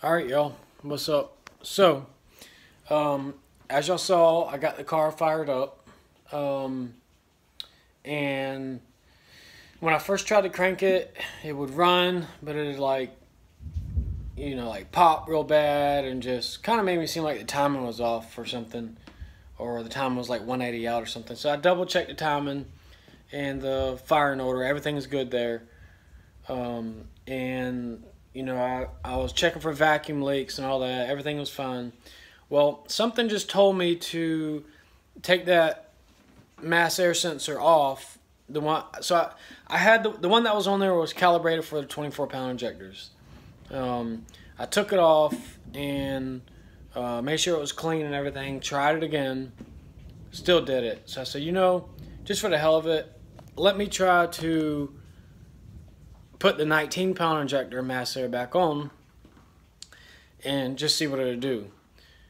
All right, y'all. What's up? So, as y'all saw, I got the car fired up. Um, and when I first tried to crank it, it would run, but it like, like pop real bad and just kind of made me seem like the timing was off or something. Or the timing was like 180 out or something. So I double checked the timing and the firing order. Everything's good there. And I was checking for vacuum leaks and all that. Everything was fine. Well, something just told me to take that mass air sensor off. The one, so I had the one that was on there was calibrated for the 24-pound injectors. I took it off and made sure it was clean and everything. Tried it again. Still did it. So I said, just for the hell of it, let me try to put the 19-pound injector mass air back on and just see what it would do.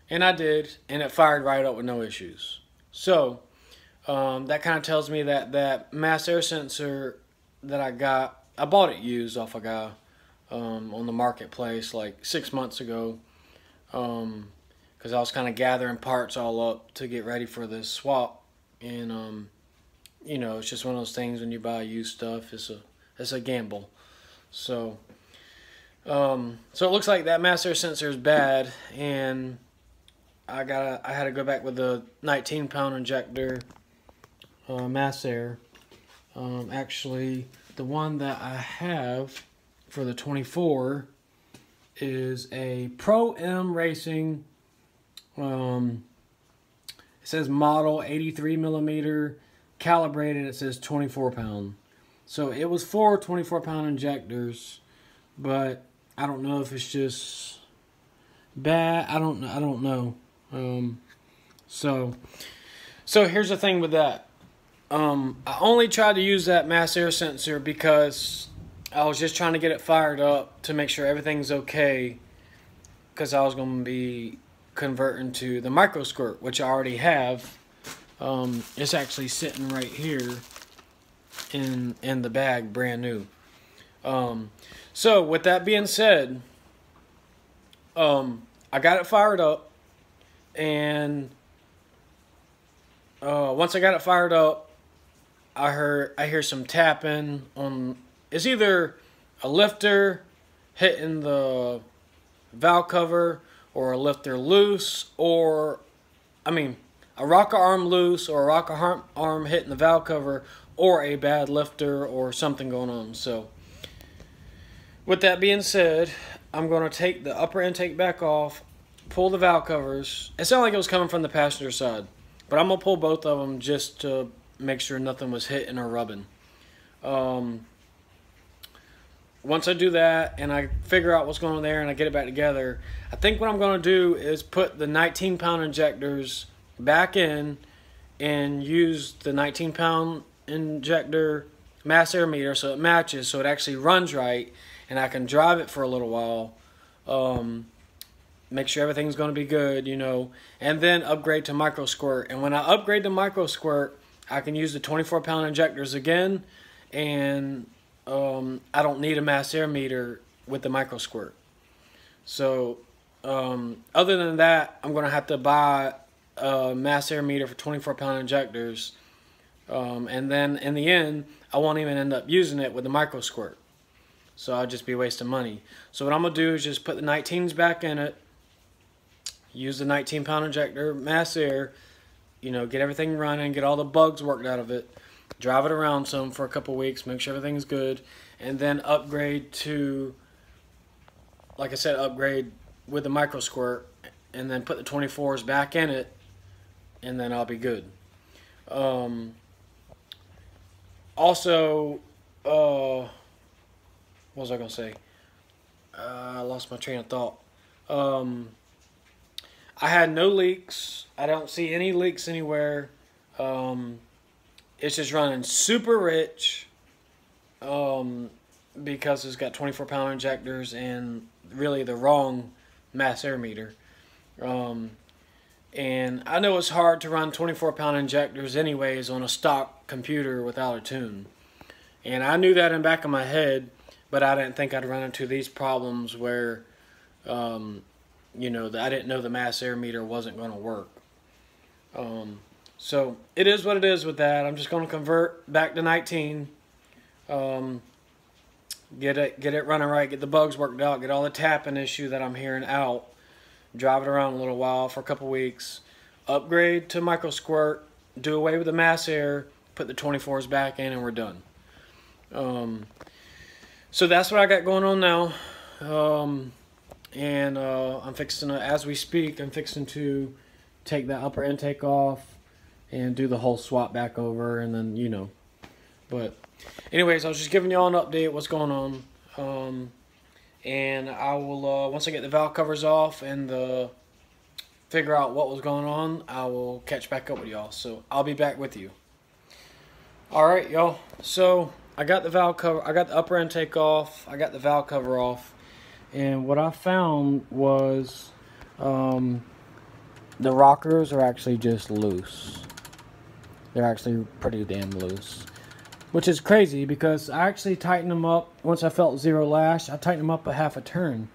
And I did, and it fired right up with no issues. So that kind of tells me that that mass air sensor that I bought it used off a guy on the marketplace like 6 months ago, because I was kind of gathering parts all up to get ready for this swap. And it's just one of those things when you buy used stuff, it's a gamble. So it looks like that mass air sensor is bad, and I had to go back with the 19-pound injector mass air. Actually, the one that I have for the 24 is a Pro M Racing. It says model 83 millimeter, calibrated. It says 24 pound. So it was for 24-pound injectors, but I don't know if it's just bad. I don't know. So here's the thing with that. I only tried to use that mass air sensor because I was just trying to get it fired up to make sure everything's okay, because I was going to be converting to the micro squirt, which I already have. It's actually sitting right here in the bag, brand new. So with that being said, I got it fired up, and once I got it fired up, I hear some tapping on. It's either a lifter hitting the valve cover, or a lifter loose, or a rocker arm loose, or a rocker arm hitting the valve cover, or a bad lifter, or something going on. So with that being said, I'm going to take the upper intake back off, pull the valve covers. It sounded like it was coming from the passenger side, but I'm going to pull both of them just to make sure nothing was hitting or rubbing. Once I do that and I figure out what's going on there and I get it back together, I think what I'm going to do is put the 19-pound injectors back in and use the 19-pound injector mass air meter so it matches, so it actually runs right, and I can drive it for a little while, make sure everything's going to be good, and then upgrade to micro squirt. And when I upgrade to micro squirt, I can use the 24-pound injectors again, and I don't need a mass air meter with the micro squirt. So other than that, I'm going to have to buy a mass air meter for 24-pound injectors, and then in the end, I won't even end up using it with the micro squirt. So I'll just be wasting money. So what I'm going to do is just put the 19s back in it, use the 19-pound injector, mass air, get everything running, get all the bugs worked out of it, drive it around some for a couple weeks, make sure everything's good, and then upgrade to, like I said, upgrade with the micro squirt, and then put the 24s back in it, and then I'll be good. Also, what was I going to say? I lost my train of thought. I had no leaks. I don't see any leaks anywhere. It's just running super rich, because it's got 24-pound injectors and really the wrong mass air meter. And I know it's hard to run 24-pound injectors anyways on a stock computer without a tune. And I knew that in the back of my head, but I didn't think I'd run into these problems where You know, I didn't know the mass air meter wasn't going to work. So it is what it is with that. I'm just going to convert back to 19. Get it running right. Get the bugs worked out. Get all the tapping issue that I'm hearing out. Drive it around a little while for a couple weeks. Upgrade to micro squirt. Do away with the mass air. Put the 24s back in, and we're done. So that's what I got going on now. And I'm fixing to, as we speak, I'm fixing to take that upper intake off and do the whole swap back over, and then, you know. But anyways, I was just giving y'all an update what's going on. And I will, once I get the valve covers off and figure out what was going on, I will catch back up with y'all. So I'll be back with you. Alright, y'all. So I got the valve cover, I got the upper intake off, I got the valve cover off. And what I found was the rockers are actually just loose. They're actually pretty damn loose. Which is crazy because I actually tightened them up. Once I felt zero lash, I tightened them up a half a turn.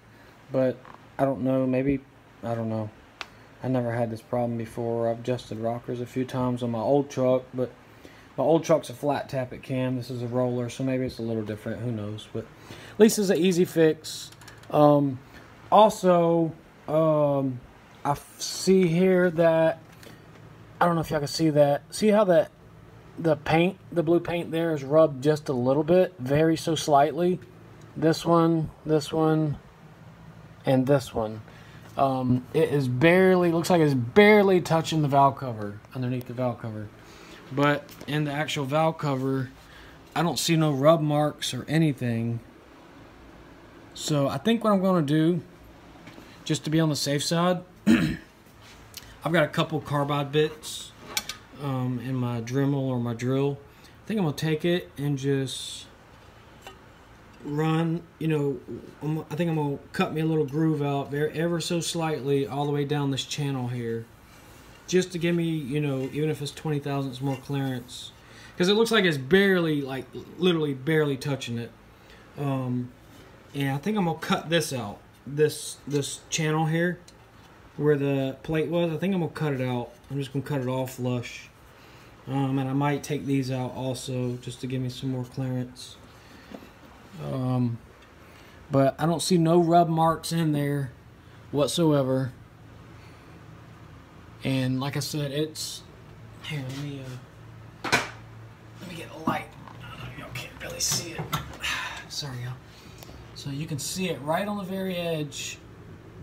But I don't know, maybe, I don't know. I never had this problem before. I've adjusted rockers a few times on my old truck, but my old truck's a flat tappet cam. This is a roller, so maybe it's a little different. Who knows? But at least it's an easy fix. Also, I see here that, I don't know if y'all can see that. See how the paint, the blue paint there is rubbed just a little bit, very so slightly. This one, and this one. It is barely, looks like it's barely touching the valve cover, underneath the valve cover. But in the actual valve cover, I don't see no rub marks or anything. So I think what I'm going to do, just to be on the safe side, I've got a couple carbide bits in my Dremel or my drill. I think I'm going to take it and just run, you know, I think I'm going to cut me a little groove out ever so slightly all the way down this channel here. Just to give me, you know, even if it's 20 thousandths more clearance. Because it looks like it's barely, like, literally barely touching it. And I think I'm going to cut this out. This channel here, where the plate was, I think I'm going to cut it out. I'm just going to cut it all flush. And I might take these out also, just to give me some more clearance. But I don't see no rub marks in there whatsoever. And like I said, it's here. Let me get a light. Y'all can't really see it. Sorry, y'all. So you can see it right on the very edge,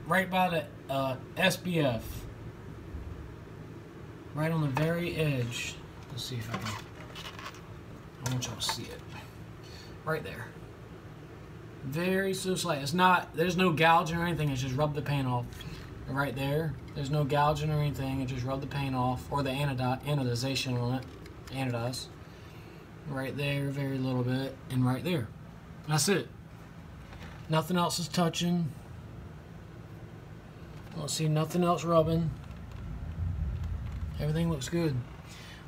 right by the SBF. Right on the very edge. Let's see if I can. I want y'all to see it. Right there. Very so slight. It's not. There's no gouging or anything. It's just rub the paint off. Right there. There's no gouging or anything. It just rub the paint off, or the anodization on it. Anodize. Right there, very little bit, and right there. That's it. Nothing else is touching. I don't see nothing else rubbing. Everything looks good.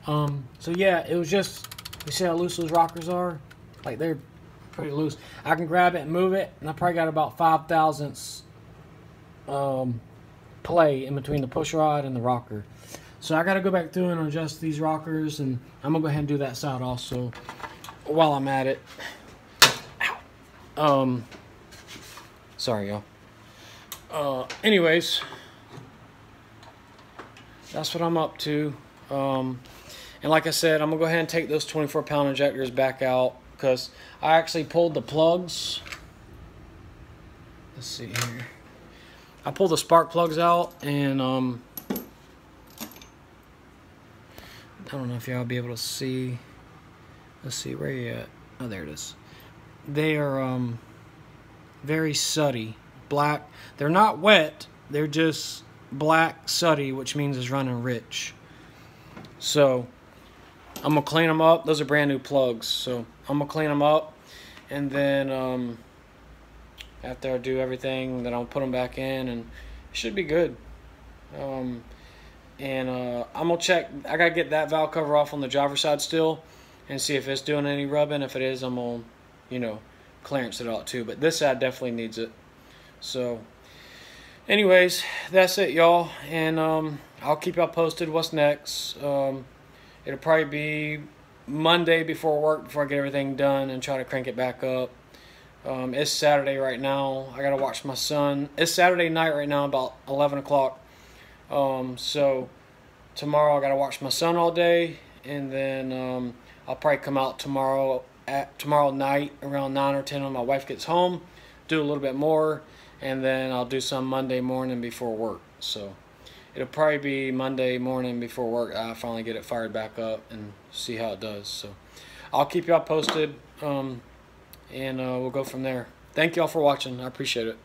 So yeah, it was just, you see how loose those rockers are? Like, they're pretty loose. I can grab it and move it, and I probably got about 5 thousandths play in between the push rod and the rocker. So I got to go back through and adjust these rockers, and I'm gonna go ahead and do that side also while I'm at it. Ow. Sorry, y'all. Anyways, that's what I'm up to. And like I said, I'm gonna go ahead and take those 24-pound injectors back out, because I actually pulled the plugs. Let's see here. I pulled the spark plugs out, and I don't know if y'all will be able to see. Let's see, where you at? Oh, there it is. They are very sooty, black. They're not wet. They're just black sooty, which means it's running rich. So I'm gonna clean them up. Those are brand new plugs, so I'm gonna clean them up, and then after I do everything, then I'll put them back in, and it should be good. I'm gonna check. I gotta get that valve cover off on the driver's side still, and see if it's doing any rubbing. If it is, I'm gonna, clearance it out too. But this side definitely needs it. So Anyways, that's it, y'all, and I'll keep y'all posted what's next. It'll probably be Monday before work, before I get everything done and try to crank it back up. It's Saturday right now. I gotta watch my son. It's Saturday night right now, about 11 o'clock. So tomorrow I gotta watch my son all day, and then I'll probably come out tomorrow night around 9 or 10 when my wife gets home, do a little bit more, and then I'll do some Monday morning before work. So it'll probably be Monday morning before work I finally get it fired back up and see how it does. So I'll keep y'all posted, and we'll go from there. Thank y'all for watching. I appreciate it.